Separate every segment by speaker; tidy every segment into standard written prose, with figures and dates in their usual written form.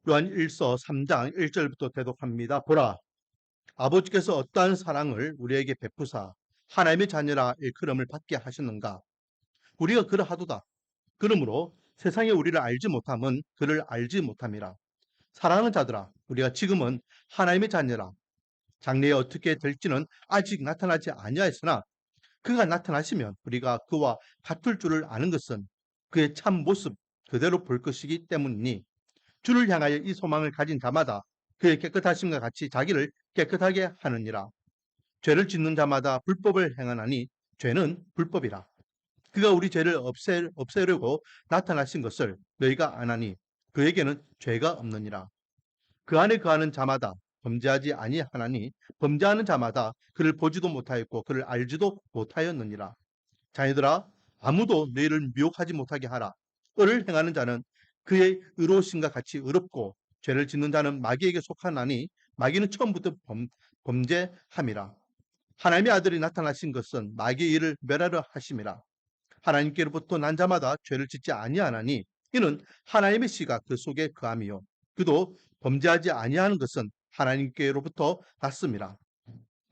Speaker 1: 요한 1서 3장 1절부터 대독합니다. 보라, 아버지께서 어떠한 사랑을 우리에게 베푸사 하나님의 자녀라 일컬음을 받게 하셨는가. 우리가 그러하도다. 그러므로 세상에 우리를 알지 못함은 그를 알지 못함이라. 사랑하는 자들아, 우리가 지금은 하나님의 자녀라. 장래에 어떻게 될지는 아직 나타나지 아니하였으나 그가 나타나시면 우리가 그와 같을 줄을 아는 것은 그의 참 모습 그대로 볼 것이기 때문이니, 주를 향하여 이 소망을 가진 자마다 그의 깨끗하심과 같이 자기를 깨끗하게 하느니라. 죄를 짓는 자마다 불법을 행하나니 죄는 불법이라. 그가 우리 죄를 없애려고 나타나신 것을 너희가 아나니 그에게는 죄가 없느니라. 그 안에 거하는 자마다 범죄하지 아니하나니 범죄하는 자마다 그를 보지도 못하였고 그를 알지도 못하였느니라. 자녀들아, 아무도 너희를 미혹하지 못하게 하라. 을을 행하는 자는 그의 의로우심과 같이 의롭고 죄를 짓는 자는 마귀에게 속하나니 마귀는 처음부터 범죄함이라. 하나님의 아들이 나타나신 것은 마귀의 일을 멸하려 하심이라. 하나님께로부터 난 자마다 죄를 짓지 아니하나니 이는 하나님의 씨가 그 속에 거함이요 그도 범죄하지 아니하는 것은 하나님께로부터 났습니다.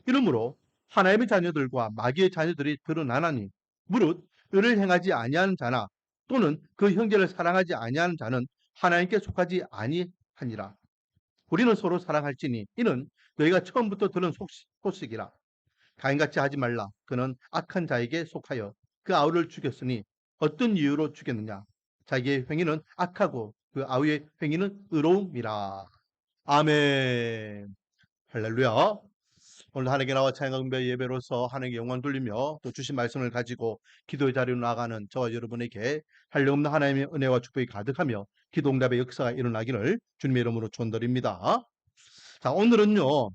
Speaker 1: 이러므로 하나님의 자녀들과 마귀의 자녀들이 드러나나니, 무릇 의를 행하지 아니하는 자나 또는 그 형제를 사랑하지 아니하는 자는 하나님께 속하지 아니하니라. 우리는 서로 사랑할지니 이는 너희가 처음부터 들은 소식이라. 가인같이 하지 말라. 그는 악한 자에게 속하여 그 아우를 죽였으니 어떤 이유로 죽였느냐? 자기의 행위는 악하고 그 아우의 행위는 의로움이라. 아멘. 할렐루야. 오늘 하나님께 나와 찬양과 경배 예배로서 하나님께 영광 돌리며 또 주신 말씀을 가지고 기도의 자리로 나가는 저와 여러분에게 한량없는 하나님의 은혜와 축복이 가득하며 기도 응답의 역사가 일어나기를 주님의 이름으로 축원드립니다. 자, 오늘은요,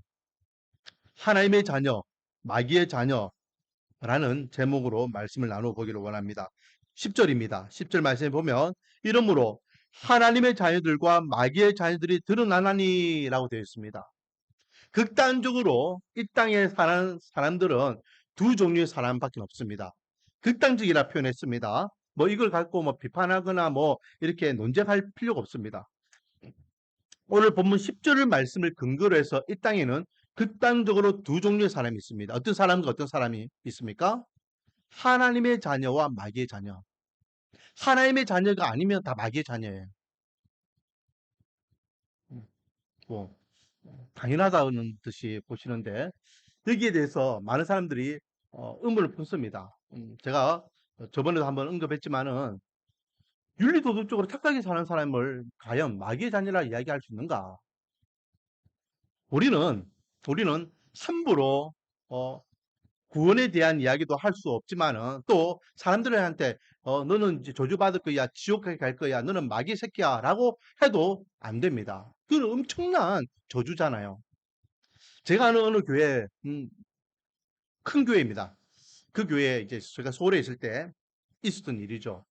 Speaker 1: 하나님의 자녀, 마귀의 자녀라는 제목으로 말씀을 나눠보기를 원합니다. 10절입니다. 10절 말씀에 보면 이러므로 하나님의 자녀들과 마귀의 자녀들이 드러나나니 라고 되어 있습니다. 극단적으로 이 땅에 사는 사람들은 두 종류의 사람밖에 없습니다. 극단적이라 표현했습니다. 뭐 이걸 갖고 뭐 비판하거나 뭐 이렇게 논쟁할 필요가 없습니다. 오늘 본문 10절 말씀을 근거로 해서 이 땅에는 극단적으로 두 종류의 사람이 있습니다. 어떤 사람과 어떤 사람이 있습니까? 하나님의 자녀와 마귀의 자녀. 하나님의 자녀가 아니면 다 마귀의 자녀예요. 뭐 당연하다는 듯이 보시는데 여기에 대해서 많은 사람들이 의문을 품습니다. 제가 저번에도 한번 언급했지만은 윤리도덕적으로 착하게 사는 사람을 과연 마귀의 자녀라 이야기할 수 있는가? 우리는 함부로 구원에 대한 이야기도 할 수 없지만은 또 사람들한테 너는 이제 저주받을 거야, 지옥에 갈 거야, 너는 마귀 새끼야라고 해도 안 됩니다. 그건 엄청난 저주잖아요. 제가 아는 어느 교회, 큰 교회입니다. 그 교회에 이제 제가 서울에 있을 때 있었던 일이죠.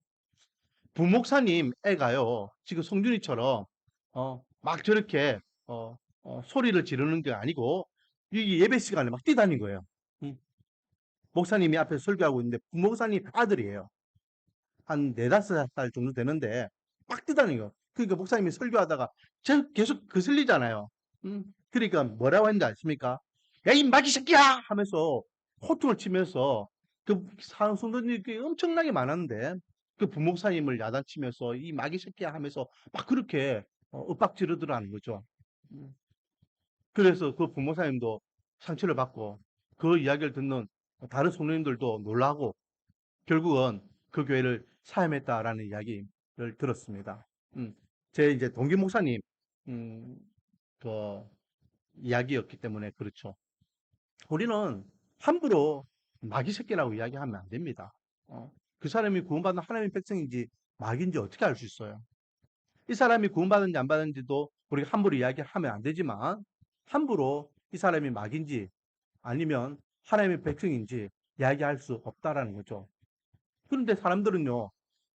Speaker 1: 부목사님 애가요, 지금 성준이처럼 막 저렇게 소리를 지르는 게 아니고 이 예배 시간에 막 뛰다닌 거예요. 음, 목사님이 앞에서 설교하고 있는데 부목사님 아들이에요. 한 4~5살 정도 되는데 막 뛰다닌 거예요. 그러니까 목사님이 설교하다가 저 계속 거슬리잖아요. 그러니까 뭐라고 했는지 아십니까? 야, 이 마귀 새끼야! 하면서 호통을 치면서 그 성도님이 엄청나게 많았는데 그 부목사님을 야단치면서 이 마귀 새끼야 하면서 막 그렇게 윽박 지르더라는 거죠. 음. 그래서 그 부목사님도 상처를 받고 그 이야기를 듣는 다른 성도님들도 놀라고 결국은 그 교회를 사임했다라는 이야기를 들었습니다. 제 이제 동기 목사님, 음, 그 이야기였기 때문에 그렇죠. 우리는 함부로 마귀 새끼라고 이야기하면 안 됩니다. 그 사람이 구원받은 하나님의 백성인지 마귀인지 어떻게 알 수 있어요? 이 사람이 구원받은지 안 받은지도 우리가 함부로 이야기하면 안 되지만 함부로 이 사람이 마귀인지 아니면 하나님의 백성인지 이야기할 수 없다라는 거죠. 그런데 사람들은요,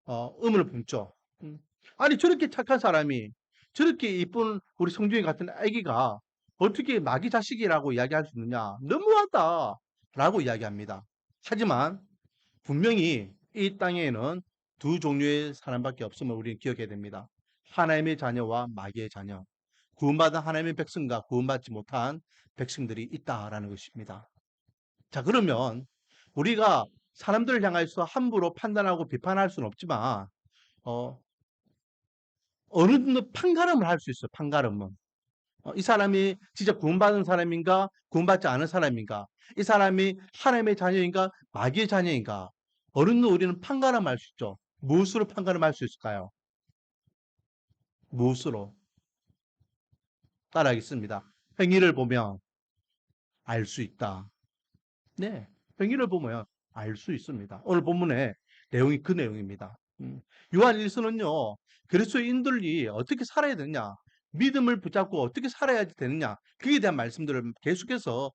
Speaker 1: 의문을 품죠. 음. 아니, 저렇게 착한 사람이, 저렇게 이쁜 우리 성준이 같은 아기가 어떻게 마귀 자식이라고 이야기할 수 있느냐? 너무하다! 라고 이야기합니다. 하지만 분명히 이 땅에는 두 종류의 사람밖에 없음을 우리는 기억해야 됩니다. 하나님의 자녀와 마귀의 자녀, 구원받은 하나님의 백성과 구원받지 못한 백성들이 있다라는 것입니다. 자, 그러면 우리가 사람들을 향해서 함부로 판단하고 비판할 수는 없지만 어느 정도 판가름을 할 수 있어요. 판가름은. 이 사람이 진짜 구원받은 사람인가 구원받지 않은 사람인가, 이 사람이 하나님의 자녀인가 마귀의 자녀인가, 어느 정도 우리는 판가름할 수 있죠. 무엇으로 판가름할 수 있을까요? 무엇으로? 따라하겠습니다. 행위를 보면 알 수 있다. 네, 행위를 보면 알 수 있습니다. 오늘 본문의 내용이 그 내용입니다. 요한 1서는요, 그리스도인들이 어떻게 살아야 되느냐, 믿음을 붙잡고 어떻게 살아야 되느냐, 그에 대한 말씀들을 계속해서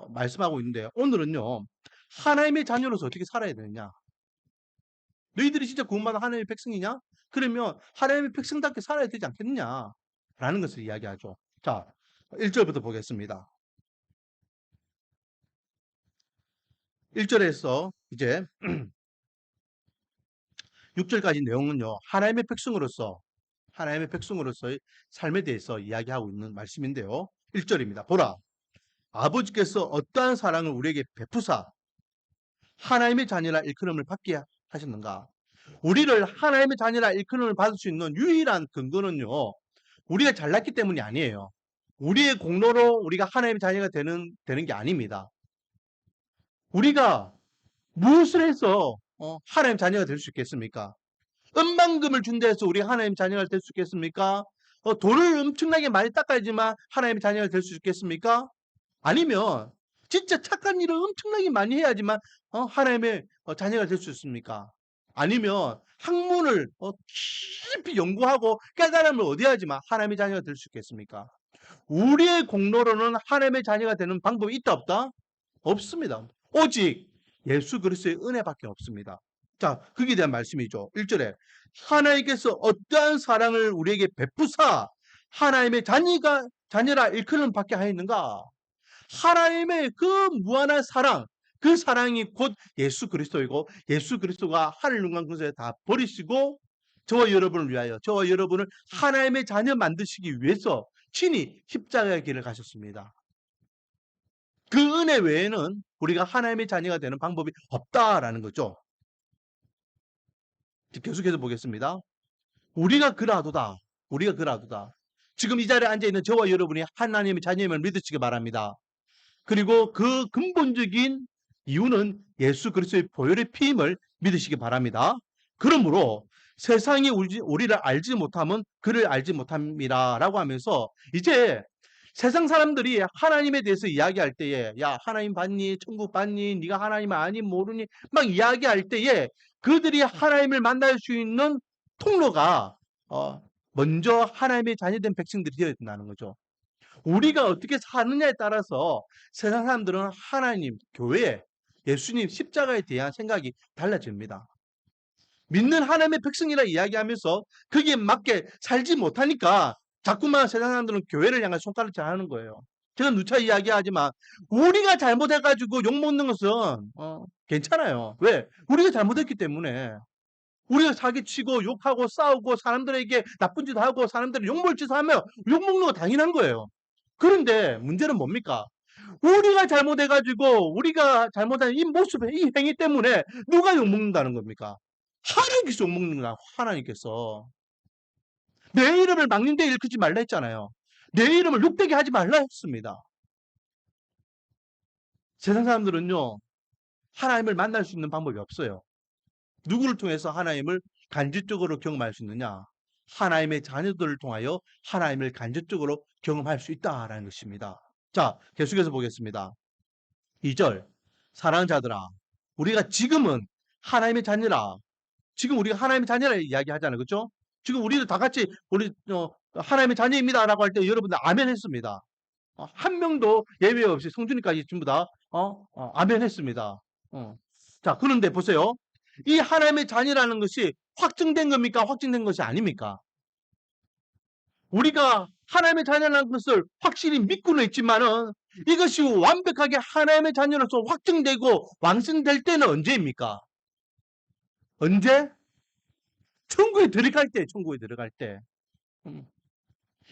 Speaker 1: 말씀하고 있는데, 오늘은요, 하나님의 자녀로서 어떻게 살아야 되느냐, 너희들이 진짜 구원받은 하나님의 백성이냐? 그러면 하나님의 백성답게 살아야 되지 않겠느냐? 라는 것을 이야기하죠. 자, 1절부터 보겠습니다. 1절에서 이제 6절까지 내용은요, 하나님의 백성으로서의 삶에 대해서 이야기하고 있는 말씀인데요. 1절입니다. 보라, 아버지께서 어떠한 사랑을 우리에게 베푸사 하나님의 자녀라 일컬음을 받게 하셨는가? 우리를 하나님의 자녀라 일컬음을 받을 수 있는 유일한 근거는요, 우리가 잘났기 때문이 아니에요. 우리의 공로로 우리가 하나님의 자녀가 되는 게 아닙니다. 우리가 무엇을 해서 하나님 자녀가 될 수 있겠습니까? 은만금을 준다 해서 우리 하나님 자녀가 될 수 있겠습니까? 돈을 엄청나게 많이 닦아야지만 하나님의 자녀가 될 수 있겠습니까? 아니면 진짜 착한 일을 엄청나게 많이 해야지만 하나님의 자녀가 될 수 있습니까? 아니면 학문을 깊이 연구하고 깨달음을 얻어야지만 하나님의 자녀가 될 수 있겠습니까? 우리의 공로로는 하나님의 자녀가 되는 방법이 있다 없다? 없습니다. 오직 예수 그리스도의 은혜밖에 없습니다. 자, 거기에 대한 말씀이죠. 1절에 하나님께서 어떠한 사랑을 우리에게 베푸사 하나님의 자녀라 일컬음 받게 하였는가? 하나님의 그 무한한 사랑, 그 사랑이 곧 예수 그리스도이고, 예수 그리스도가 하늘 영광 근세에 다 버리시고 저와 여러분을 위하여, 저와 여러분을 하나님의 자녀 만드시기 위해서 친히 십자가의 길을 가셨습니다. 그 은혜 외에는 우리가 하나님의 자녀가 되는 방법이 없다라는 거죠. 계속해서 보겠습니다. 우리가 그라도다. 우리가 그라도다. 지금 이 자리에 앉아있는 저와 여러분이 하나님의 자녀임을 믿으시기 바랍니다. 그리고 그 근본적인 이유는 예수 그리스도의 보혈의 피임을 믿으시기 바랍니다. 그러므로 세상이 우리를 알지 못하면 그를 알지 못함이라 라고 하면서 이제 세상 사람들이 하나님에 대해서 이야기할 때에 야 하나님 봤니? 천국 봤니? 네가 하나님 아니 모르니? 막 이야기할 때에 그들이 하나님을 만날 수 있는 통로가 먼저 하나님의 자녀된 백성들이 되어야 된다는 거죠. 우리가 어떻게 사느냐에 따라서 세상 사람들은 하나님, 교회, 예수님, 십자가에 대한 생각이 달라집니다. 믿는 하나님의 백성이라 이야기하면서 거기에 맞게 살지 못하니까 자꾸만 세상 사람들은 교회를 향해 손가락질 하는 거예요. 제가 누차 이야기하지만 우리가 잘못해가지고 욕먹는 것은 괜찮아요. 왜? 우리가 잘못했기 때문에. 우리가 사기치고 욕하고 싸우고 사람들에게 나쁜 짓 하고 사람들이 욕먹을 짓 하면 욕먹는 거 당연한 거예요. 그런데 문제는 뭡니까? 우리가 잘못해가지고 우리가 잘못한 이 모습, 이 행위 때문에 누가 욕먹는다는 겁니까? 하나님께서 욕먹는다. 하나님께서. 내 이름을 막는 데 일컫지 말라 했잖아요. 내 이름을 욕되게 하지 말라 했습니다. 세상 사람들은요, 하나님을 만날 수 있는 방법이 없어요. 누구를 통해서 하나님을 간접적으로 경험할 수 있느냐? 하나님의 자녀들을 통하여 하나님을 간접적으로 경험할 수 있다라는 것입니다. 자, 계속해서 보겠습니다. 2절, 사랑하는 자들아, 우리가 지금은 하나님의 자녀라. 지금 우리가 하나님의 자녀라 이야기하잖아요. 그렇죠? 지금 우리도 다 같이 우리 하나님의 자녀입니다라고 할 때 여러분들 아멘 했습니다. 한 명도 예외 없이 성준이까지 전부 다 아멘 했습니다. 자, 그런데 보세요. 이 하나님의 자녀라는 것이 확증된 겁니까? 확증된 것이 아닙니까? 우리가 하나님의 자녀라는 것을 확실히 믿고는 있지만은 이것이 완벽하게 하나님의 자녀로서 확증되고 완성될 때는 언제입니까? 언제? 천국에 들어갈 때, 천국에 들어갈 때. 음.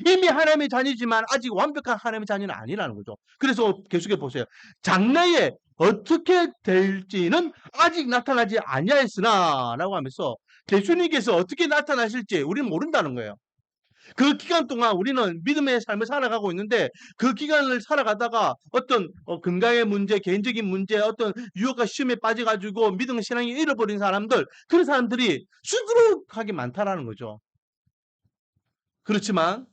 Speaker 1: 이미 하나님의 자녀지만 아직 완벽한 하나님의 자녀는 아니라는 거죠. 그래서 계속해 보세요. 장래에 어떻게 될지는 아직 나타나지 아니하였으나 라고 하면서 예수님께서 어떻게 나타나실지 우리는 모른다는 거예요. 그 기간 동안 우리는 믿음의 삶을 살아가고 있는데 그 기간을 살아가다가 어떤 건강의 문제, 개인적인 문제, 어떤 유혹과 시험에 빠져가지고 믿음의 신앙이 잃어버린 사람들, 그런 사람들이 수두룩하게 많다라는 거죠. 그렇지만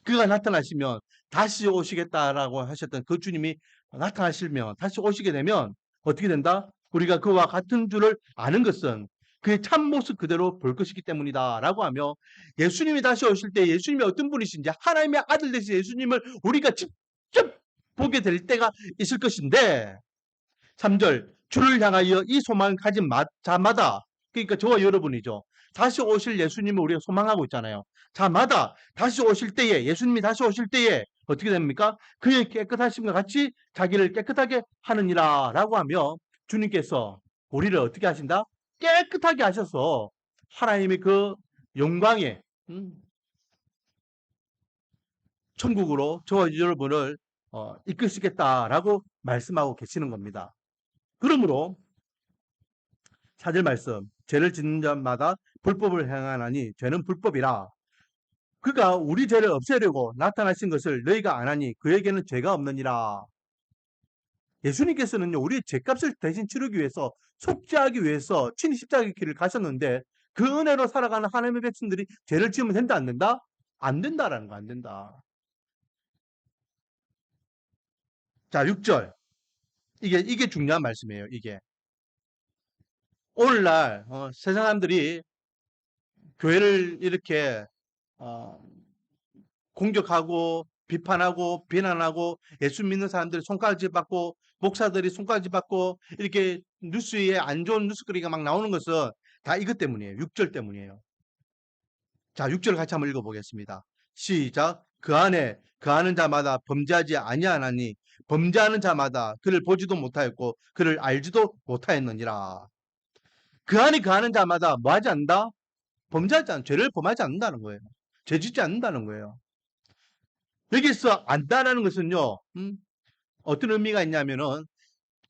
Speaker 1: 그가 나타나시면 다시 오시겠다라고 하셨던 그 주님이 나타나시면 다시 오시게 되면 어떻게 된다? 우리가 그와 같은 줄을 아는 것은 그의 참모습 그대로 볼 것이기 때문이다 라고 하며 예수님이 다시 오실 때 예수님이 어떤 분이신지 하나님의 아들 되신 예수님을 우리가 직접 보게 될 때가 있을 것인데 3절 주를 향하여 이 소망을 가진 자마다 그러니까 저와 여러분이죠. 다시 오실 예수님을 우리가 소망하고 있잖아요. 자마다 다시 오실 때에 예수님이 다시 오실 때에 어떻게 됩니까? 그의 깨끗하심과 같이 자기를 깨끗하게 하느니라 라고 하며 주님께서 우리를 어떻게 하신다? 깨끗하게 하셔서 하나님의 그 영광에 천국으로 저와 여러분을 이끄시겠다라고 말씀하고 계시는 겁니다. 그러므로 4절 말씀 죄를 짓는 자마다 불법을 행하나니 죄는 불법이라 그가 우리 죄를 없애려고 나타나신 것을 너희가 안 하니 그에게는 죄가 없느니라. 예수님께서는요 우리의 죄값을 대신 치르기 위해서 속죄하기 위해서 친히 십자가의 길을 가셨는데 그 은혜로 살아가는 하나님의 백성들이 죄를 지으면 된다 안 된다? 안 된다라는 거 안 된다. 자 6절 이게 중요한 말씀이에요. 이게 오늘날 세상 사람들이 교회를 이렇게 공격하고 비판하고 비난하고 예수 믿는 사람들이 손가락질 받고 목사들이 손가락질 받고 이렇게 뉴스에 안 좋은 뉴스거리가 막 나오는 것은 다 이것 때문이에요. 6절 때문이에요. 자, 6절 같이 한번 읽어보겠습니다. 시작. 그 안에 그하는 자마다 범죄하지 아니하나니 범죄하는 자마다 그를 보지도 못하였고 그를 알지도 못하였느니라. 그 안에 그하는 자마다 뭐 하지 않는다? 범죄하지 않는 죄를 범하지 않는다는 거예요. 죄 짓지 않는다는 거예요. 여기서 안다라는 것은요, 어떤 의미가 있냐면은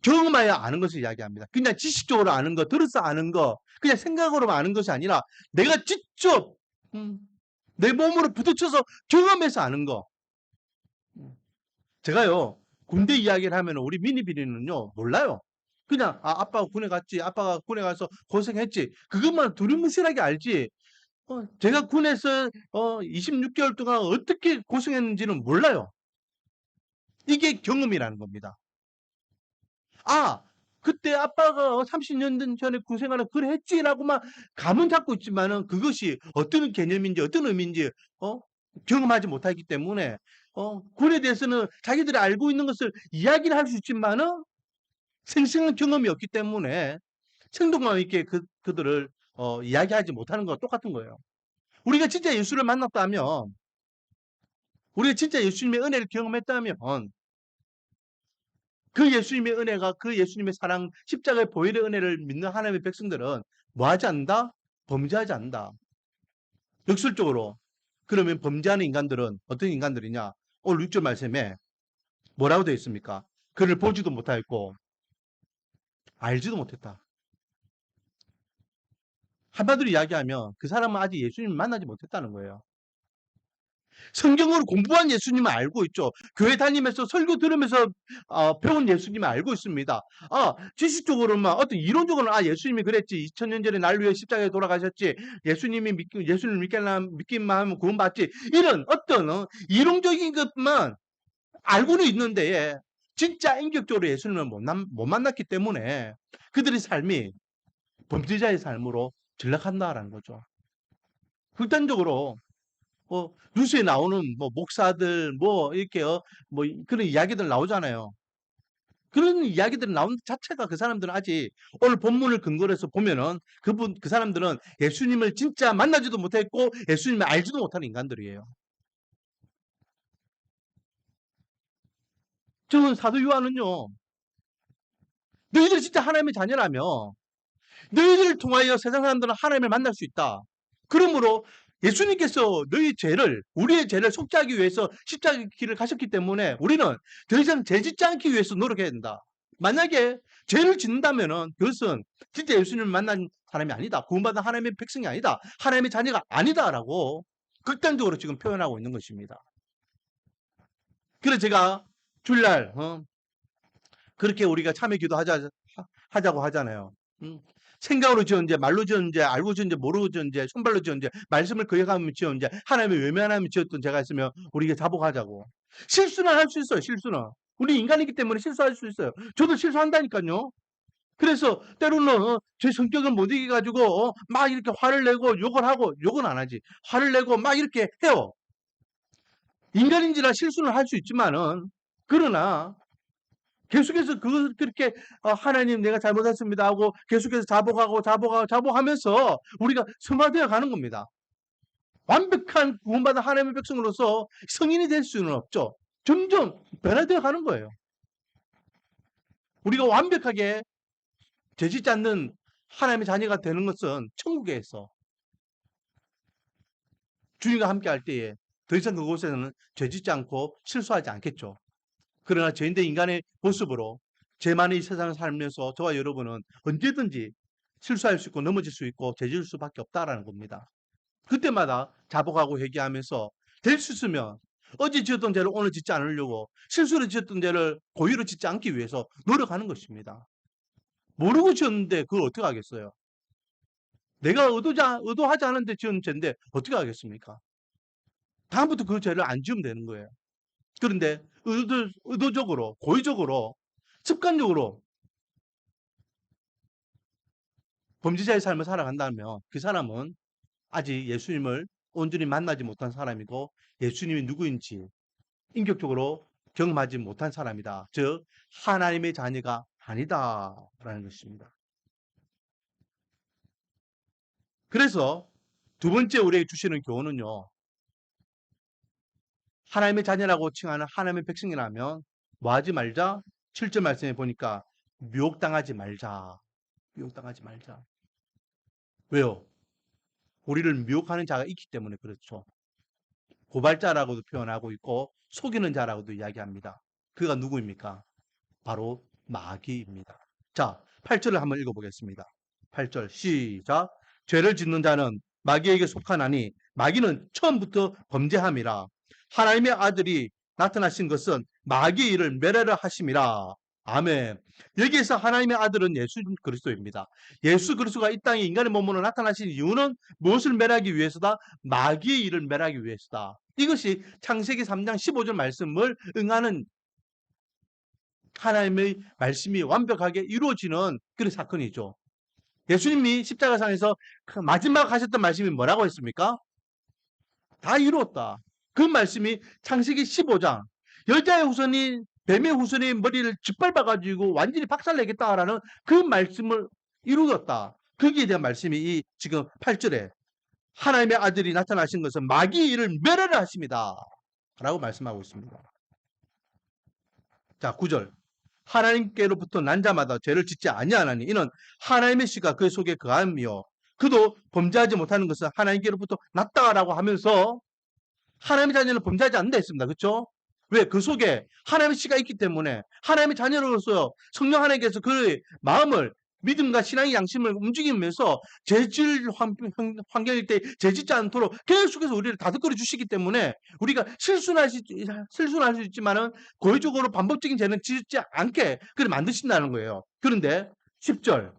Speaker 1: 경험하여 아는 것을 이야기합니다. 그냥 지식적으로 아는 거, 들어서 아는 거, 그냥 생각으로만 아는 것이 아니라 내가 직접 내 몸으로 부딪혀서 경험해서 아는 거. 제가요 군대 이야기를 하면 우리 미니비리는요 몰라요. 그냥 아빠가 군에 갔지, 아빠가 군에 가서 고생했지, 그것만 두루뭉실하게 알지. 제가 군에서 26개월 동안 어떻게 고생했는지는 몰라요. 이게 경험이라는 겁니다. 아, 그때 아빠가 30년 전에 군 생활을 그래 했지라고만 감은 잡고 있지만은 그것이 어떤 개념인지 어떤 의미인지 경험하지 못하기 때문에 군에 대해서는 자기들이 알고 있는 것을 이야기를 할 수 있지만은 생생한 경험이 없기 때문에 생동감 있게 그들을 이야기하지 못하는 거와 똑같은 거예요. 우리가 진짜 예수를 만났다면 우리가 진짜 예수님의 은혜를 경험했다면 그 예수님의 은혜가 그 예수님의 사랑 십자가의 보혈의 은혜를 믿는 하나님의 백성들은 뭐하지 않는다? 범죄하지 않는다. 역설적으로 그러면 범죄하는 인간들은 어떤 인간들이냐? 오늘 6절 말씀에 뭐라고 되어 있습니까? 그를 보지도 못하였고 알지도 못했다. 한마디로 이야기하면 그 사람은 아직 예수님을 만나지 못했다는 거예요. 성경으로 공부한 예수님을 알고 있죠. 교회 다니면서 설교 들으면서 배운 예수님을 알고 있습니다. 지식적으로만 어떤 이론적으로는 예수님이 그랬지. 2000년 전에 날 위해 십자가에 돌아가셨지. 예수님을 믿기만 하면 구원받지. 이런 어떤 이론적인 것만 알고는 있는데 진짜 인격적으로 예수님을 못 만났기 때문에 그들의 삶이 범죄자의 삶으로 전락한다라는 거죠. 극단적으로 뉴스에 나오는 뭐 목사들 뭐 이렇게 뭐 그런 이야기들 나오잖아요. 그런 이야기들 나온 자체가 그 사람들은 아직 오늘 본문을 근거로 해서 보면은 그 사람들은 예수님을 진짜 만나지도 못했고 예수님을 알지도 못하는 인간들이에요. 저는 사도 요한은요. 너희들이 진짜 하나님의 자녀라며 너희들을 통하여 세상 사람들은 하나님을 만날 수 있다. 그러므로 예수님께서 너희 죄를, 우리의 죄를 속죄하기 위해서 십자가 길을 가셨기 때문에 우리는 더 이상 죄 짓지 않기 위해서 노력해야 된다. 만약에 죄를 짓는다면은 그것은 진짜 예수님을 만난 사람이 아니다. 구원받은 하나님의 백성이 아니다. 하나님의 자녀가 아니다라고 극단적으로 지금 표현하고 있는 것입니다. 그래서 제가 주일날 그렇게 우리가 참여 기도하자고 하잖아요. 생각으로 지었는지, 말로 지었는지, 알고 지었는지, 모르고 지었는지, 손발로 지었는지, 말씀을 거역하면 지었는지, 하나님의 외면하면 지었던 제가 있으면 우리가 자복하자고. 실수는 할 수 있어요, 실수는. 우리 인간이기 때문에 실수할 수 있어요. 저도 실수한다니까요. 그래서 때로는 제 성격을 못 이겨가지고 막 이렇게 화를 내고 욕을 하고, 욕은 안 하지. 화를 내고 막 이렇게 해요. 인간인지라 실수는 할 수 있지만은, 그러나 계속해서 그렇게 하나님 내가 잘못했습니다 하고 계속해서 자복하면서 우리가 승화되어 가는 겁니다. 완벽한 구원받은 하나님의 백성으로서 성인이 될 수는 없죠. 점점 변화되어 가는 거예요. 우리가 완벽하게 죄짓지 않는 하나님의 자녀가 되는 것은 천국에서 주님과 함께 할 때에 더 이상 그곳에서는 죄짓지 않고 실수하지 않겠죠. 그러나 죄인된 인간의 모습으로 죄 많은 이 세상을 살면서 저와 여러분은 언제든지 실수할 수 있고 넘어질 수 있고 죄질 수밖에 없다라는 겁니다. 그때마다 자복하고 회개하면서 될 수 있으면 어제 지었던 죄를 오늘 짓지 않으려고 실수로 지었던 죄를 고의로 짓지 않기 위해서 노력하는 것입니다. 모르고 지었는데 그걸 어떻게 하겠어요? 내가 의도하지 않은데 지은 죄인데 어떻게 하겠습니까? 다음부터 그 죄를 안 지으면 되는 거예요. 그런데 의도적으로, 고의적으로, 습관적으로 범죄자의 삶을 살아간다면 그 사람은 아직 예수님을 온전히 만나지 못한 사람이고 예수님이 누구인지 인격적으로 경험하지 못한 사람이다. 즉 하나님의 자녀가 아니다라는 것입니다. 그래서 두 번째 우리에게 주시는 교훈은요. 하나님의 자녀라고 칭하는 하나님의 백성이라면 뭐 하지 말자? 7절 말씀에 보니까 미혹당하지 말자. 미혹당하지 말자. 왜요? 우리를 미혹하는 자가 있기 때문에 그렇죠. 고발자라고도 표현하고 있고 속이는 자라고도 이야기합니다. 그가 누구입니까? 바로 마귀입니다. 자, 8절을 한번 읽어보겠습니다. 8절 시작. 죄를 짓는 자는 마귀에게 속하나니 마귀는 처음부터 범죄함이라. 하나님의 아들이 나타나신 것은 마귀의 일을 멸하려 하심이라. 아멘. 여기에서 하나님의 아들은 예수 그리스도입니다. 예수 그리스도가 이 땅에 인간의 몸으로 나타나신 이유는 무엇을 멸하기 위해서다? 마귀의 일을 멸하기 위해서다. 이것이 창세기 3장 15절 말씀을 응하는 하나님의 말씀이 완벽하게 이루어지는 그런 사건이죠. 예수님이 십자가상에서 마지막 하셨던 말씀이 뭐라고 했습니까? 다 이루었다. 그 말씀이 창세기 15장 여자의 후손이 뱀의 후손의 머리를 짓밟아가지고 완전히 박살내겠다라는 그 말씀을 이루었다. 거기에 대한 말씀이 이 지금 8절에 하나님의 아들이 나타나신 것은 마귀의 일을 멸하려 하십니다. 라고 말씀하고 있습니다. 자, 9절. 하나님께로부터 난 자마다 죄를 짓지 아니하나니 이는 하나님의 씨가 그 속에 거함이요 그도 범죄하지 못하는 것은 하나님께로부터 났다라고 하면서 하나님의 자녀는 범죄하지 않는다 했습니다. 그렇죠? 왜? 그 속에 하나님의 씨가 있기 때문에 하나님의 자녀로서 성령 하나님께서 그의 마음을 믿음과 신앙의 양심을 움직이면서 죄질 환경일 때 죄짓지 않도록 계속해서 우리를 다독거려 주시기 때문에 우리가 실수는 할 수 있지만은 고의적으로 반복적인 죄는 짓지 않게 그래 만드신다는 거예요. 그런데 10절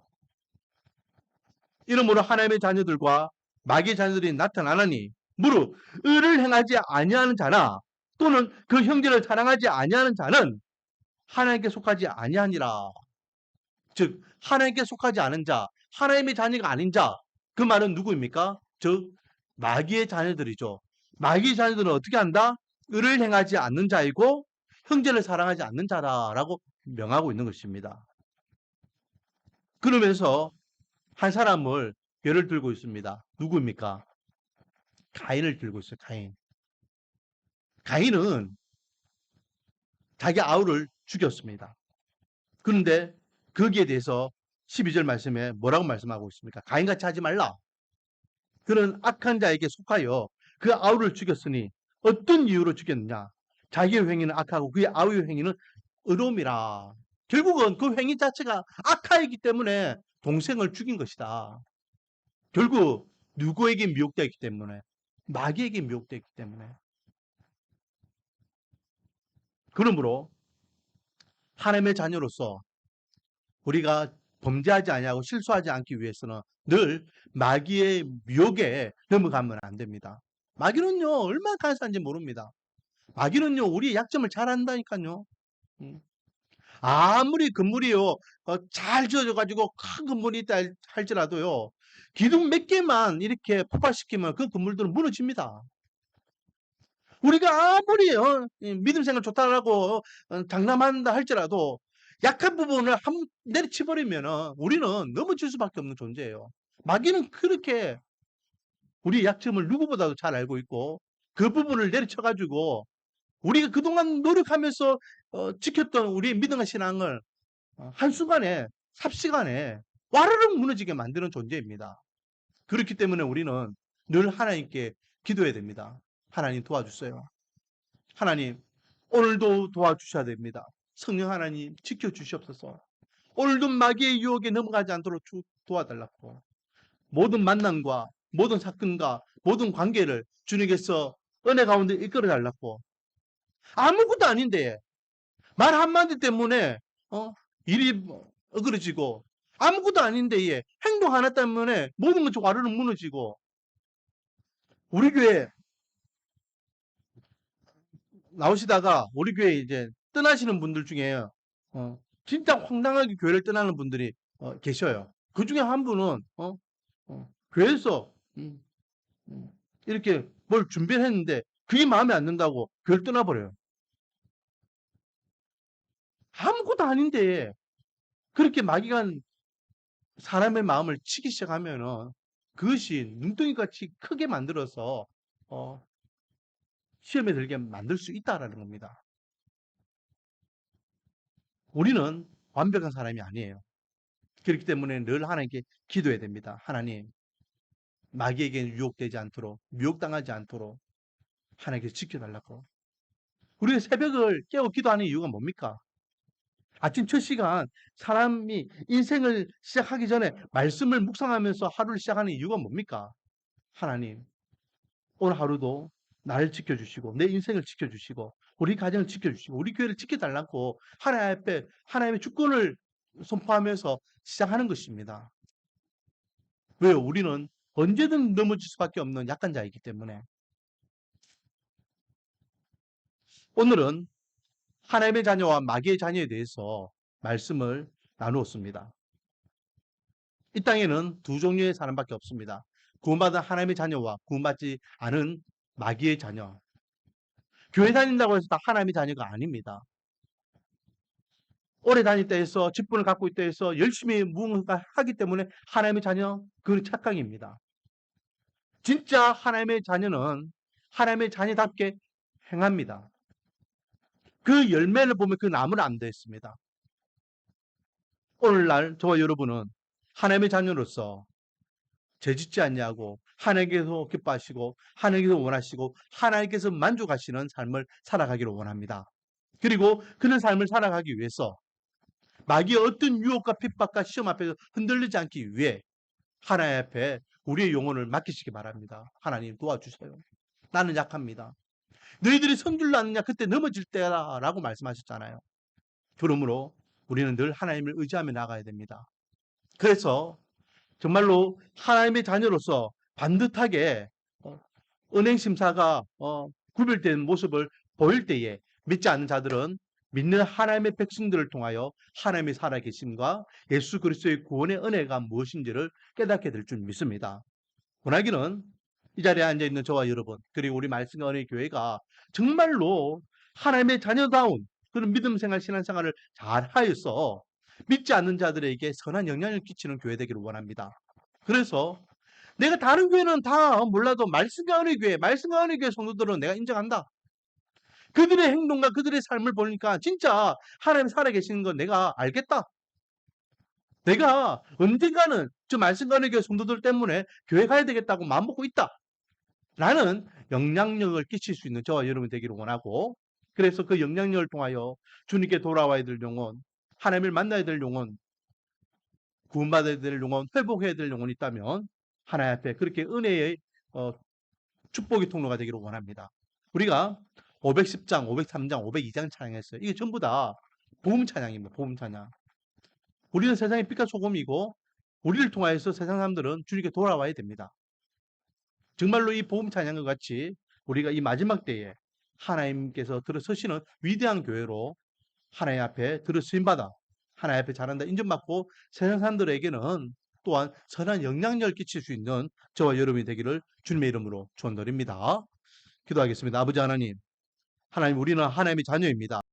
Speaker 1: 이러므로 하나님의 자녀들과 마귀의 자녀들이 나타나나니 무릇 의를 행하지 아니하는 자나 또는 그 형제를 사랑하지 아니하는 자는 하나님께 속하지 아니하니라. 즉 하나님께 속하지 않은 자, 하나님의 자녀가 아닌 자, 그 말은 누구입니까? 즉 마귀의 자녀들이죠. 마귀의 자녀들은 어떻게 한다? 의를 행하지 않는 자이고 형제를 사랑하지 않는 자라라고 명하고 있는 것입니다. 그러면서 한 사람을 예를 들고 있습니다. 누구입니까? 가인을 들고 있어요. 가인. 가인은 자기 아우를 죽였습니다. 그런데 거기에 대해서 12절 말씀에 뭐라고 말씀하고 있습니까? 가인같이 하지 말라. 그런 악한 자에게 속하여 그 아우를 죽였으니 어떤 이유로 죽였느냐? 자기의 행위는 악하고 그의 아우의 행위는 의로움이라. 결국은 그 행위 자체가 악하이기 때문에 동생을 죽인 것이다. 결국 누구에게 미혹되었기 때문에? 마귀에게 미혹되었기 때문에. 그러므로 하나님의 자녀로서 우리가 범죄하지 아니하고 실수하지 않기 위해서는 늘 마귀의 미혹에 넘어가면 안 됩니다. 마귀는요, 얼마나 간사한지 모릅니다. 마귀는요, 우리의 약점을 잘 안다니까요. 음. 아무리 건물이요, 잘 지어져가지고 큰 건물이 있다 할지라도요, 기둥 몇 개만 이렇게 폭발시키면 그 건물들은 무너집니다. 우리가 아무리 믿음 생활 좋다라고 장담한다 할지라도 약한 부분을 한 내리쳐버리면 우리는 넘어질 수밖에 없는 존재예요. 마귀는 그렇게 우리의 약점을 누구보다도 잘 알고 있고 그 부분을 내리쳐가지고 우리가 그동안 노력하면서 지켰던 우리의 믿음과 신앙을 한순간에 삽시간에 와르르 무너지게 만드는 존재입니다. 그렇기 때문에 우리는 늘 하나님께 기도해야 됩니다. 하나님 도와주세요. 하나님, 오늘도 도와주셔야 됩니다. 성령 하나님 지켜주시옵소서. 오늘도 마귀의 유혹에 넘어가지 않도록 도와달라고. 모든 만남과 모든 사건과 모든 관계를 주님께서 은혜 가운데 이끌어 달라고. 아무것도 아닌데 말 한마디 때문에 일이 어그러지고 아무것도 아닌데 행동 하나 때문에 모든 것이 와르르 무너지고 우리 교회 나오시다가 우리 교회 이제 떠나시는 분들 중에 진짜 황당하게 교회를 떠나는 분들이 계셔요. 그 중에 한 분은 교회에서 이렇게 뭘 준비를 했는데 그게 마음에 안 든다고 교회를 떠나버려요. 아무것도 아닌데 그렇게 마귀가 사람의 마음을 치기 시작하면은 그것이 눈덩이같이 크게 만들어서 시험에 들게 만들 수 있다라는 겁니다. 우리는 완벽한 사람이 아니에요. 그렇기 때문에 늘 하나님께 기도해야 됩니다. 하나님, 마귀에게 유혹되지 않도록, 미혹당하지 않도록 하나님께서 지켜달라고. 우리가 새벽을 깨워 기도하는 이유가 뭡니까? 아침 첫 시간 사람이 인생을 시작하기 전에 말씀을 묵상하면서 하루를 시작하는 이유가 뭡니까? 하나님, 오늘 하루도 나를 지켜주시고 내 인생을 지켜주시고 우리 가정을 지켜주시고 우리 교회를 지켜달라고 하나님 앞에 하나님의 주권을 선포하면서 시작하는 것입니다. 왜요? 우리는 언제든 넘어질 수밖에 없는 약한 자이기 때문에. 오늘은 하나님의 자녀와 마귀의 자녀에 대해서 말씀을 나누었습니다. 이 땅에는 두 종류의 사람밖에 없습니다. 구원받은 하나님의 자녀와 구원받지 않은 마귀의 자녀. 교회 다닌다고 해서 다 하나님의 자녀가 아닙니다. 오래 다닐 때에서 직분을 갖고 있다 해서 열심히 무언가 하기 때문에 하나님의 자녀, 그건 착각입니다. 진짜 하나님의 자녀는 하나님의 자녀답게 행합니다. 그 열매를 보면 그 나무는 안 됐습니다. 오늘날 저와 여러분은 하나님의 자녀로서 죄짓지 않냐고 하나님께서 기뻐하시고 하나님께서 원하시고 하나님께서 만족하시는 삶을 살아가기를 원합니다. 그리고 그런 삶을 살아가기 위해서 마귀의 어떤 유혹과 핍박과 시험 앞에서 흔들리지 않기 위해 하나님 앞에 우리의 영혼을 맡기시기 바랍니다. 하나님 도와주세요. 나는 약합니다. 너희들이 선줄로 아느냐 그때 넘어질 때라고 말씀하셨잖아요. 그러므로 우리는 늘 하나님을 의지하며 나가야 됩니다. 그래서 정말로 하나님의 자녀로서 반듯하게 은행 심사가 구별된 모습을 보일 때에 믿지 않는 자들은 믿는 하나님의 백성들을 통하여 하나님의 살아계심과 예수 그리스도의 구원의 은혜가 무엇인지를 깨닫게 될 줄 믿습니다. 원하기는 이 자리에 앉아있는 저와 여러분 그리고 우리 말씀과 은혜 교회가 정말로 하나님의 자녀다운 그런 믿음 생활 신앙생활을 잘 하여서 믿지 않는 자들에게 선한 영향을 끼치는 교회 되기를 원합니다. 그래서 내가 다른 교회는 다 몰라도 말씀과 은혜 교회, 말씀과 은혜 교회 성도들은 내가 인정한다. 그들의 행동과 그들의 삶을 보니까 진짜 하나님 살아계시는 건 내가 알겠다. 내가 언젠가는 저 말씀가는 성도들 때문에 교회 가야 되겠다고 마음먹고 있다. 라는 영향력을 끼칠 수 있는 저와 여러분 되기를 원하고, 그래서 그 영향력을 통하여 주님께 돌아와야 될 영혼, 하나님을 만나야 될 영혼, 구원받아야 될 영혼, 회복해야 될 영혼이 있다면 하나님 앞에 그렇게 은혜의 축복의 통로가 되기를 원합니다. 우리가 510장, 503장, 502장 찬양했어요. 이게 전부 다 복음 찬양입니다. 복음 찬양. 우리는 세상의 빛과 소금이고 우리를 통하여서 세상 사람들은 주님께 돌아와야 됩니다. 정말로 이 복음 찬양과 같이 우리가 이 마지막 때에 하나님께서 들어서시는 위대한 교회로 하나님 앞에 들어서심 받아 하나님 앞에 잘한다 인정받고 세상 사람들에게는 또한 선한 영향력을 끼칠 수 있는 저와 여러분이 되기를 주님의 이름으로 축원드립니다. 기도하겠습니다. 아버지 하나님, 하나님 우리는 하나님의 자녀입니다.